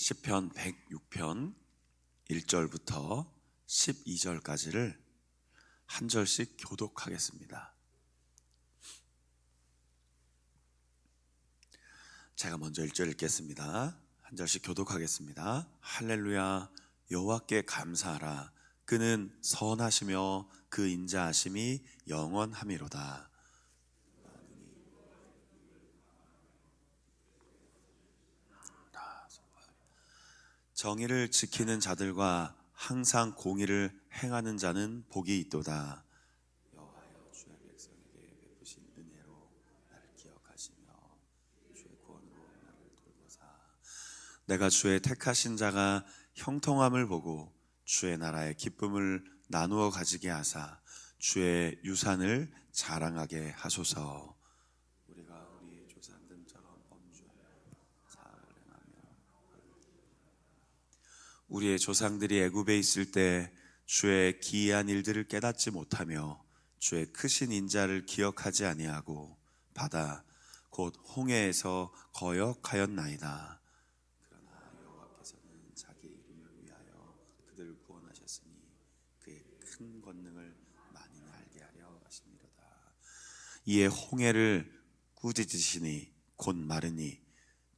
시편 106편 1절부터 12절까지를 한 절씩 교독하겠습니다. 제가 먼저 1절 읽겠습니다. 한 절씩 교독하겠습니다. 할렐루야, 여호와께 감사하라. 그는 선하시며 그 인자하심이 영원함이로다. 정의를 지키는 자들과 항상 공의를 행하는 자는 복이 있도다. 여호와여, 주의 백성에게 베푸신 은혜로 나를 기억하시며 주의 구원으로 나를 돌보사. 내가 주의 택하신 자가 형통함을 보고 주의 나라의 기쁨을 나누어 가지게 하사 주의 유산을 자랑하게 하소서. 우리가 우리 조상들처럼 범죄하며 사악을 행하며 우리의 조상들이 애굽에 있을 때 주의 기이한 일들을 깨닫지 못하며 주의 크신 인자를 기억하지 아니하고 바다 곧 홍해에서 거역하였나이다. 그러나 여호와께서는 자기 이름을 위하여 그들을 구원하셨으니 그의 큰 권능을 만인이 알게 하려 하심이로다. 이에 홍해를 꾸짖으시니 곧 마르니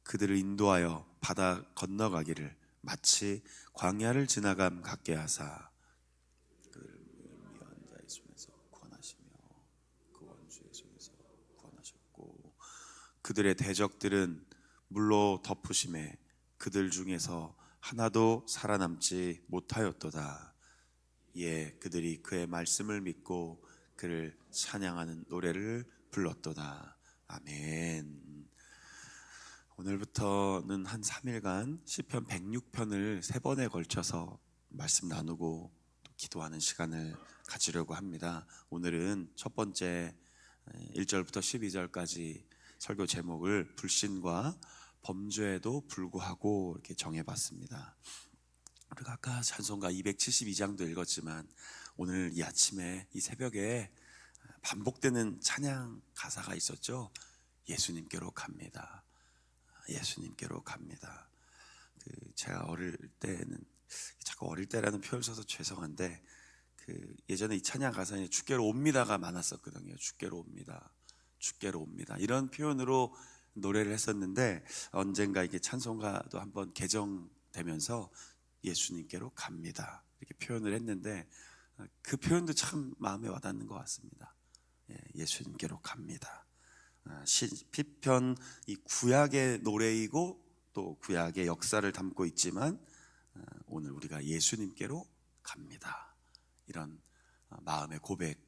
그들을 인도하여 바다 건너가기를 마치 광야를 지나감 같게 하사 그들을 미워한 자의 손에서 구원하시며 그 원수의 손에서 구원하셨고 그들의 대적들은 물로 덮으심에 그들 중에서 하나도 살아남지 못하였도다. 이에 그들이 그의 말씀을 믿고 그를 찬양하는 노래를 불렀도다. 아멘. 오늘부터는 한 3일간 시편 106편을 3번에 걸쳐서 말씀 나누고 또 기도하는 시간을 가지려고 합니다. 오늘은 첫 번째 1절부터 12절까지 설교 제목을 불신과 범죄에도 불구하고 이렇게 정해봤습니다. 우리가 아까 찬송가 272장도 읽었지만 오늘 이 아침에 이 새벽에 반복되는 찬양 가사가 있었죠. 예수님께로 갑니다. 예수님께로 갑니다. 제가 어릴 때는 자꾸 어릴 때라는 표현을 써서 죄송한데 예전에 이 찬양 가사에 주께로 옵니다가 많았었거든요. 주께로 옵니다. 주께로 옵니다. 이런 표현으로 노래를 했었는데 언젠가 이게 찬송가도 한번 개정되면서 예수님께로 갑니다. 이렇게 표현을 했는데 그 표현도 참 마음에 와닿는 것 같습니다. 예수님께로 갑니다. 시편 이 구약의 노래이고 또 구약의 역사를 담고 있지만 오늘 우리가 예수님께로 갑니다. 이런 마음의 고백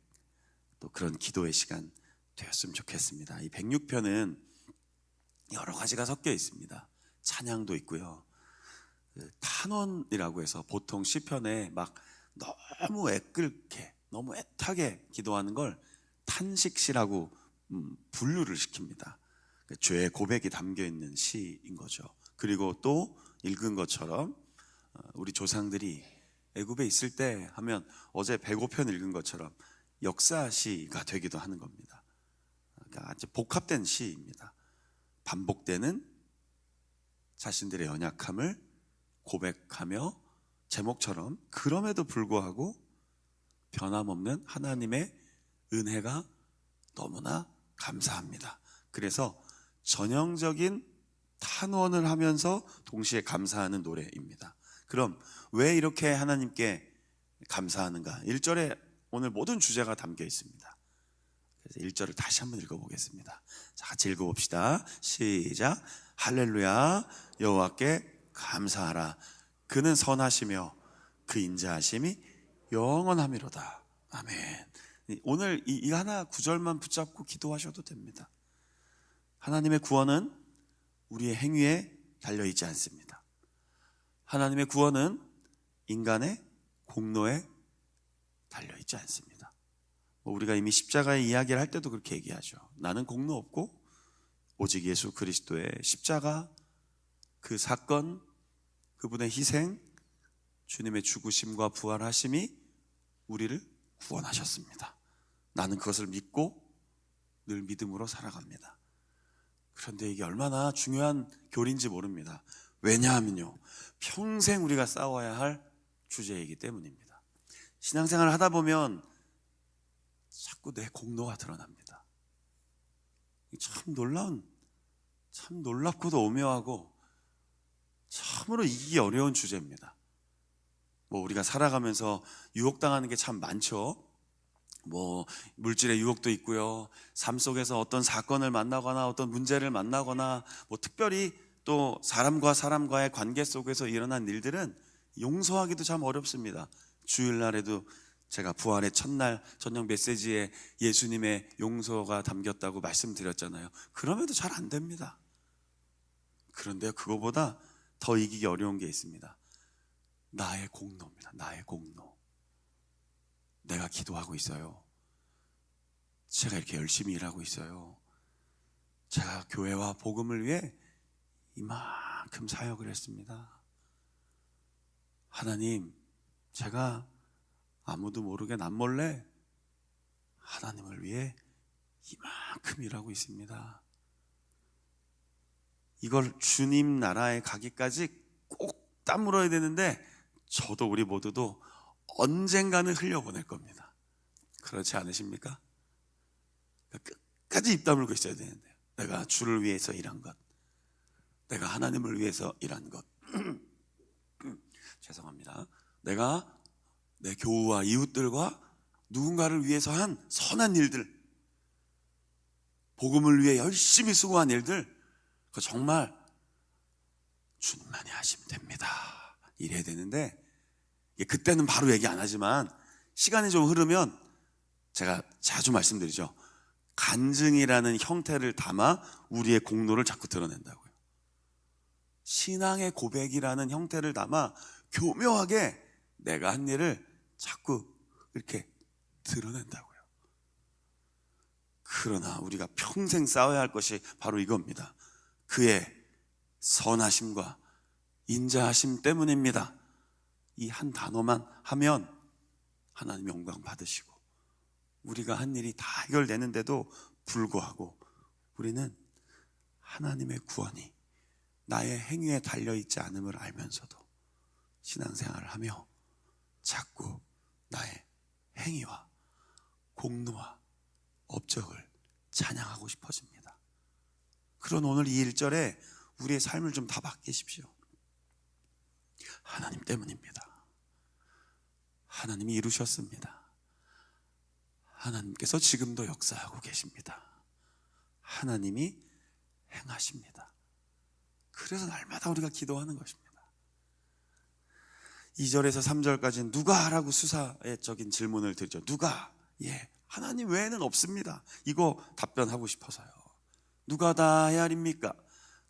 또 그런 기도의 시간 되었으면 좋겠습니다. 이 106편은 여러 가지가 섞여 있습니다. 찬양도 있고요. 탄원이라고 해서 보통 시편에 막 너무 애끓게 너무 애타게 기도하는 걸 탄식시라고 분류를 시킵니다. 죄의 고백이 담겨있는 시인 거죠. 그리고 또 읽은 것처럼 우리 조상들이 애굽에 있을 때 하면 어제 105편 읽은 것처럼 역사시가 되기도 하는 겁니다. 그러니까 아주 복합된 시입니다. 반복되는 자신들의 연약함을 고백하며 제목처럼 그럼에도 불구하고 변함없는 하나님의 은혜가 너무나 감사합니다. 그래서 전형적인 탄원을 하면서 동시에 감사하는 노래입니다. 그럼 왜 이렇게 하나님께 감사하는가? 1절에 오늘 모든 주제가 담겨 있습니다. 그래서 1절을 다시 한번 읽어보겠습니다. 자, 같이 읽어봅시다. 시작. 할렐루야, 여호와께 감사하라. 그는 선하시며 그 인자하심이 영원함이로다. 아멘. 오늘 이 하나 구절만 붙잡고 기도하셔도 됩니다. 하나님의 구원은 우리의 행위에 달려있지 않습니다. 하나님의 구원은 인간의 공로에 달려있지 않습니다. 우리가 이미 십자가의 이야기를 할 때도 그렇게 얘기하죠. 나는 공로 없고 오직 예수 그리스도의 십자가 그 사건, 그분의 희생, 주님의 죽으심과 부활하심이 우리를 구원하셨습니다. 나는 그것을 믿고 늘 믿음으로 살아갑니다. 그런데 이게 얼마나 중요한 교리인지 모릅니다. 왜냐하면요, 평생 우리가 싸워야 할 주제이기 때문입니다. 신앙생활을 하다 보면 자꾸 내 공로가 드러납니다. 참 놀랍고도 오묘하고 참으로 이기기 어려운 주제입니다. 우리가 살아가면서 유혹당하는 게 참 많죠. 물질의 유혹도 있고요, 삶 속에서 어떤 사건을 만나거나 어떤 문제를 만나거나 특별히 또 사람과 사람과의 관계 속에서 일어난 일들은 용서하기도 참 어렵습니다. 주일날에도 제가 부활의 첫날 저녁 메시지에 예수님의 용서가 담겼다고 말씀드렸잖아요. 그럼에도 잘 안 됩니다. 그런데 그거보다 더 이기기 어려운 게 있습니다. 나의 공로입니다. 나의 공로. 내가 기도하고 있어요. 제가 이렇게 열심히 일하고 있어요. 제가 교회와 복음을 위해 이만큼 사역을 했습니다. 하나님, 제가 아무도 모르게 남몰래 하나님을 위해 이만큼 일하고 있습니다. 이걸 주님 나라에 가기까지 꼭 땀 흘어야 되는데, 저도 우리 모두도 언젠가는 흘려보낼 겁니다. 그렇지 않으십니까? 끝까지 입 다물고 있어야 되는데, 내가 주를 위해서 일한 것, 내가 하나님을 위해서 일한 것, 죄송합니다. 내가 내 교우와 이웃들과 누군가를 위해서 한 선한 일들, 복음을 위해 열심히 수고한 일들, 그거 정말 주님만이 하시면 됩니다. 이래야 되는데, 그때는 바로 얘기 안 하지만 시간이 좀 흐르면 제가 자주 말씀드리죠. 간증이라는 형태를 담아 우리의 공로를 자꾸 드러낸다고요. 신앙의 고백이라는 형태를 담아 교묘하게 내가 한 일을 자꾸 이렇게 드러낸다고요. 그러나 우리가 평생 싸워야 할 것이 바로 이겁니다. 그의 선하심과 인자하심 때문입니다. 이 한 단어만 하면 하나님 영광 받으시고, 우리가 한 일이 다 해결되는데도 불구하고 우리는 하나님의 구원이 나의 행위에 달려있지 않음을 알면서도 신앙생활을 하며 자꾸 나의 행위와 공로와 업적을 찬양하고 싶어집니다. 그런 오늘 이 1절에 우리의 삶을 좀 다 바뀌십시오. 하나님 때문입니다. 하나님이 이루셨습니다. 하나님께서 지금도 역사하고 계십니다. 하나님이 행하십니다. 그래서 날마다 우리가 기도하는 것입니다. 2절에서 3절까지는 누가? 라고 수사적인 질문을 드리죠. 누가? 하나님 외에는 없습니다. 이거 답변하고 싶어서요. 누가 다 헤아립니까?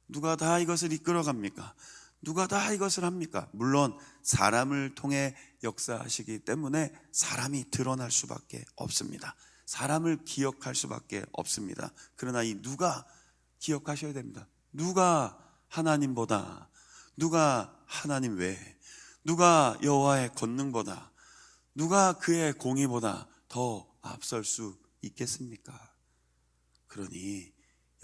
누가 다 이것을 이끌어갑니까? 누가 다 이것을 합니까? 물론 사람을 통해 역사하시기 때문에 사람이 드러날 수밖에 없습니다. 사람을 기억할 수밖에 없습니다. 그러나 이 누가 기억하셔야 됩니다. 누가 하나님보다, 누가 하나님 외에, 누가 여호와의 권능보다, 누가 그의 공의보다 더 앞설 수 있겠습니까? 그러니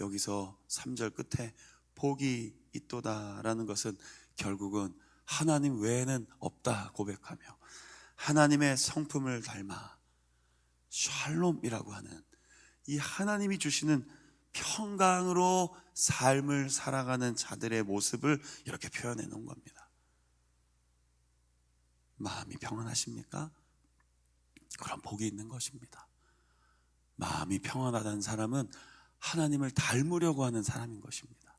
여기서 3절 끝에 복이 있도다라는 것은 결국은 하나님 외에는 없다 고백하며 하나님의 성품을 닮아 샬롬이라고 하는 이 하나님이 주시는 평강으로 삶을 살아가는 자들의 모습을 이렇게 표현해 놓은 겁니다. 마음이 평안하십니까? 그럼 복이 있는 것입니다. 마음이 평안하다는 사람은 하나님을 닮으려고 하는 사람인 것입니다.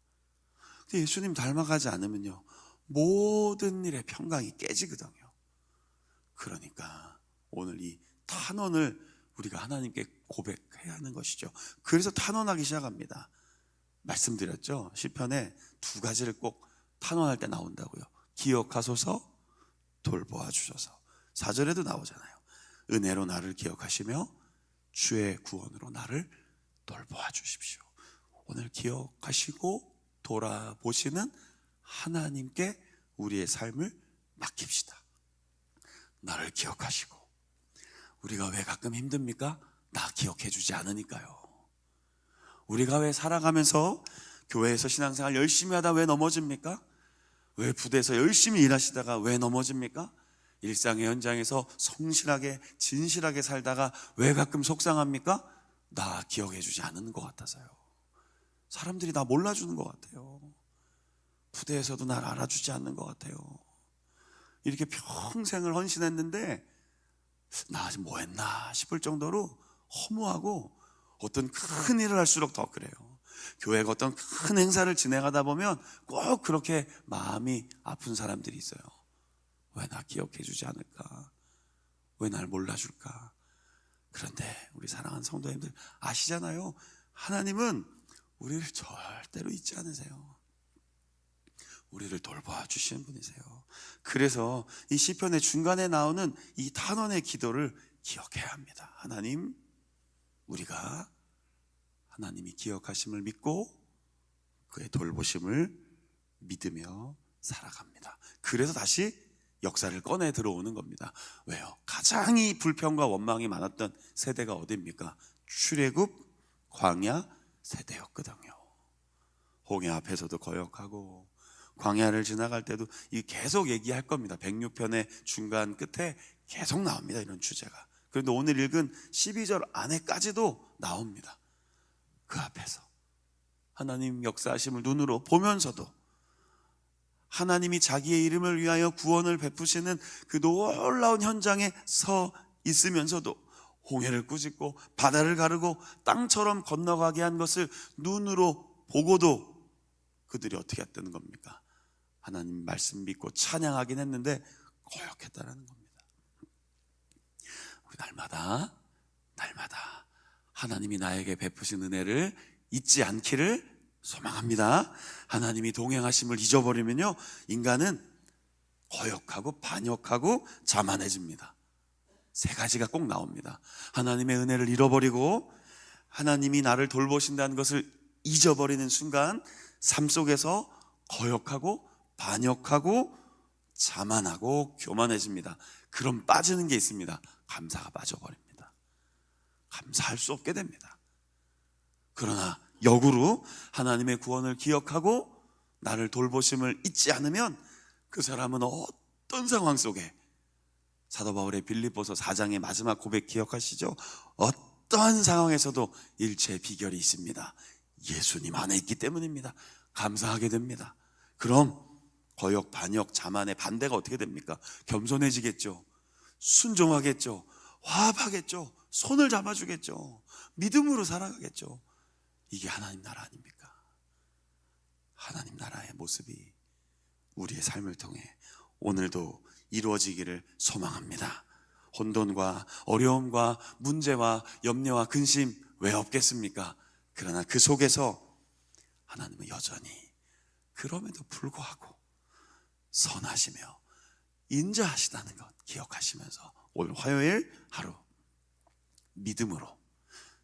근데 예수님 닮아가지 않으면요, 모든 일에 평강이 깨지거든요. 그러니까 오늘 이 탄원을 우리가 하나님께 고백해야 하는 것이죠. 그래서 탄원하기 시작합니다. 말씀드렸죠. 시편에 2가지를 꼭 탄원할 때 나온다고요. 기억하소서, 돌보아 주셔서. 4절에도 나오잖아요. 은혜로 나를 기억하시며 주의 구원으로 나를 돌보아 주십시오. 오늘 기억하시고 돌아보시는 하나님께 우리의 삶을 맡깁시다. 나를 기억하시고. 우리가 왜 가끔 힘듭니까? 나 기억해 주지 않으니까요. 우리가 왜 살아가면서 교회에서 신앙생활 열심히 하다 왜 넘어집니까? 왜 부대에서 열심히 일하시다가 왜 넘어집니까? 일상의 현장에서 성실하게 진실하게 살다가 왜 가끔 속상합니까? 나 기억해 주지 않는 것 같아서요. 사람들이 나 몰라주는 것 같아요. 부대에서도 날 알아주지 않는 것 같아요. 이렇게 평생을 헌신했는데 나 아직 뭐 했나 싶을 정도로 허무하고, 어떤 큰 일을 할수록 더 그래요. 교회가 어떤 큰 행사를 진행하다 보면 꼭 그렇게 마음이 아픈 사람들이 있어요. 왜 나 기억해 주지 않을까? 왜 날 몰라줄까? 그런데 우리 사랑하는 성도님들 아시잖아요. 하나님은 우리를 절대로 잊지 않으세요. 우리를 돌봐 주시는 분이세요. 그래서 이 시편의 중간에 나오는 이 탄원의 기도를 기억해야 합니다. 하나님, 우리가 하나님이 기억하심을 믿고 그의 돌보심을 믿으며 살아갑니다. 그래서 다시 역사를 꺼내 들어오는 겁니다. 왜요? 가장 이 불평과 원망이 많았던 세대가 어디입니까? 출애굽, 광야 세대였거든요. 홍해 앞에서도 거역하고 광야를 지나갈 때도 계속 얘기할 겁니다. 106편의 중간 끝에 계속 나옵니다, 이런 주제가. 그런데 오늘 읽은 12절 안에까지도 나옵니다. 그 앞에서 하나님 역사하심을 눈으로 보면서도, 하나님이 자기의 이름을 위하여 구원을 베푸시는 그 놀라운 현장에 서 있으면서도 홍해를 꾸짖고 바다를 가르고 땅처럼 건너가게 한 것을 눈으로 보고도 그들이 어떻게 했다는 겁니까? 하나님 말씀 믿고 찬양하긴 했는데 거역했다는 겁니다. 우리 날마다 하나님이 나에게 베푸신 은혜를 잊지 않기를 소망합니다. 하나님이 동행하심을 잊어버리면요, 인간은 거역하고 반역하고 자만해집니다. 세 가지가 꼭 나옵니다. 하나님의 은혜를 잃어버리고 하나님이 나를 돌보신다는 것을 잊어버리는 순간 삶 속에서 거역하고 반역하고 자만하고 교만해집니다. 그럼 빠지는 게 있습니다. 감사가 빠져버립니다. 감사할 수 없게 됩니다. 그러나 역으로 하나님의 구원을 기억하고 나를 돌보심을 잊지 않으면 그 사람은 어떤 상황 속에, 사도 바울의 빌립보서 4장의 마지막 고백 기억하시죠? 어떠한 상황에서도 일체의 비결이 있습니다. 예수님 안에 있기 때문입니다. 감사하게 됩니다. 그럼 거역, 반역, 자만의 반대가 어떻게 됩니까? 겸손해지겠죠. 순종하겠죠. 화합하겠죠. 손을 잡아주겠죠. 믿음으로 살아가겠죠. 이게 하나님 나라 아닙니까? 하나님 나라의 모습이 우리의 삶을 통해 오늘도 이루어지기를 소망합니다. 혼돈과 어려움과 문제와 염려와 근심 왜 없겠습니까? 그러나 그 속에서 하나님은 여전히 그럼에도 불구하고 선하시며 인자하시다는 것 기억하시면서 오늘 화요일 하루 믿음으로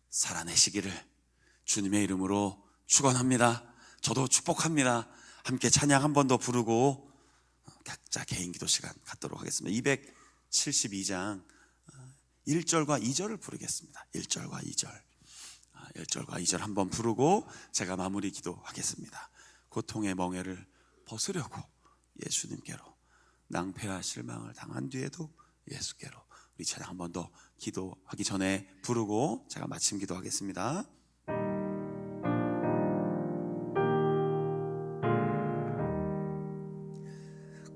살아내시기를 주님의 이름으로 축원합니다. 저도 축복합니다. 함께 찬양 한 번 더 부르고 각자 개인 기도 시간 갖도록 하겠습니다. 272장 1절과 2절을 부르겠습니다. 1절과 2절 1절과 2절 한번 부르고 제가 마무리 기도하겠습니다. 고통의 멍에를 벗으려고 예수님께로, 낭패와 실망을 당한 뒤에도 예수께로, 우리 찬양 한 번 더 기도하기 전에 부르고 제가 마침 기도하겠습니다.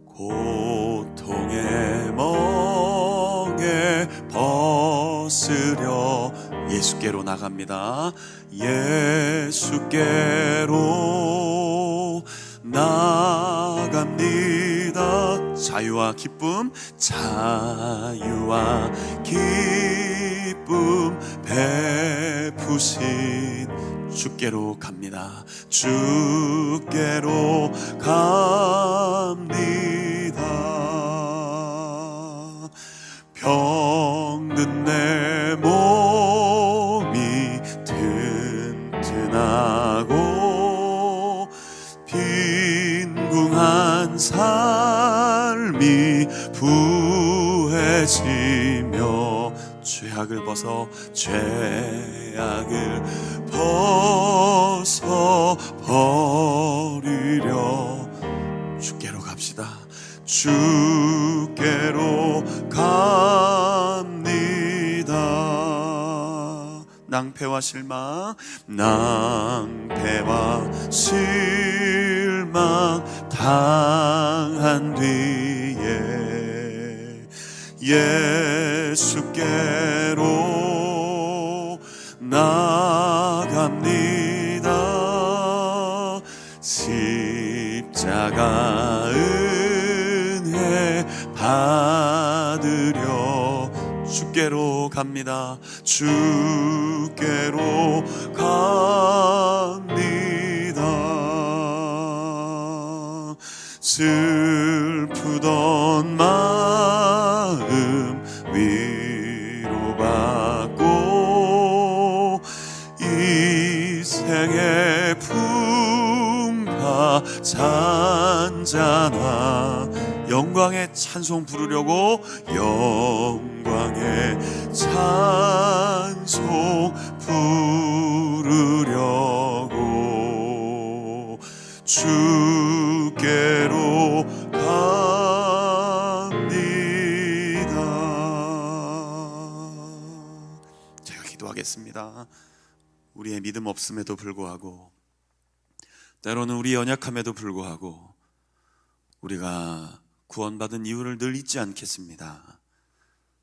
고통의 멍에 벗으려 예수께로 나갑니다. 예수께로 나갑니다. 자유와 기쁨, 자유와 기쁨 베푸신 주께로 갑니다. 주께로 갑니다. 병든 내 몸이 튼튼하고 빈궁한 삶이 부해지며 죄악을 벗어 버리려 주께로 주께로 갑니다. 낭패와 실망, 낭패와 실망 당한 뒤에 예수께로 나갑니다. 십자가 은혜 받으려 주께로 갑니다. 주께로 갑니다. 슬프던 마음 위로받고 이 생의 풍파 잔잔하 영광의 찬송 부르려고 영광의 찬송 부르려고 주께로 갑니다. 제가 기도하겠습니다. 우리의 믿음 없음에도 불구하고, 때로는 우리 연약함에도 불구하고 우리가 구원받은 이유를 늘 잊지 않겠습니다.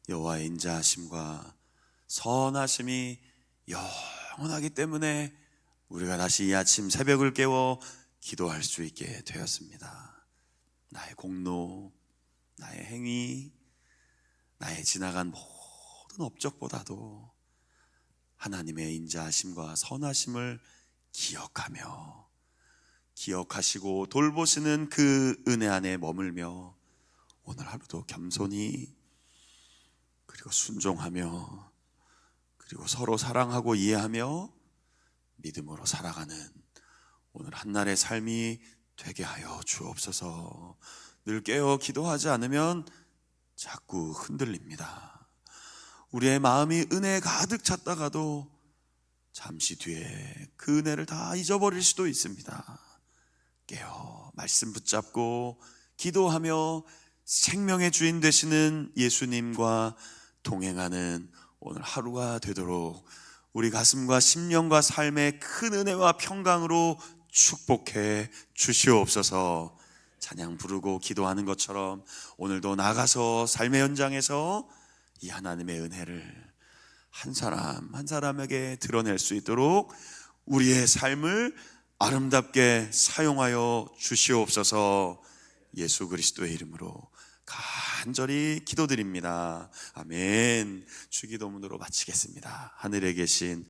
여호와의 인자하심과 선하심이 영원하기 때문에 우리가 다시 이 아침 새벽을 깨워 기도할 수 있게 되었습니다. 나의 공로, 나의 행위, 나의 지나간 모든 업적보다도 하나님의 인자하심과 선하심을 기억하시고 돌보시는 그 은혜 안에 머물며 오늘 하루도 겸손히, 그리고 순종하며, 그리고 서로 사랑하고 이해하며 믿음으로 살아가는 오늘 한날의 삶이 되게 하여 주옵소서. 늘 깨어 기도하지 않으면 자꾸 흔들립니다. 우리의 마음이 은혜에 가득 찼다가도 잠시 뒤에 그 은혜를 다 잊어버릴 수도 있습니다. 깨어 말씀 붙잡고 기도하며 생명의 주인 되시는 예수님과 동행하는 오늘 하루가 되도록 우리 가슴과 심령과 삶의 큰 은혜와 평강으로 축복해 주시옵소서. 찬양 부르고 기도하는 것처럼 오늘도 나가서 삶의 현장에서 이 하나님의 은혜를 한 사람 한 사람에게 드러낼 수 있도록 우리의 삶을 아름답게 사용하여 주시옵소서. 예수 그리스도의 이름으로 간절히 기도드립니다. 아멘. 주기도문으로 마치겠습니다. 하늘에 계신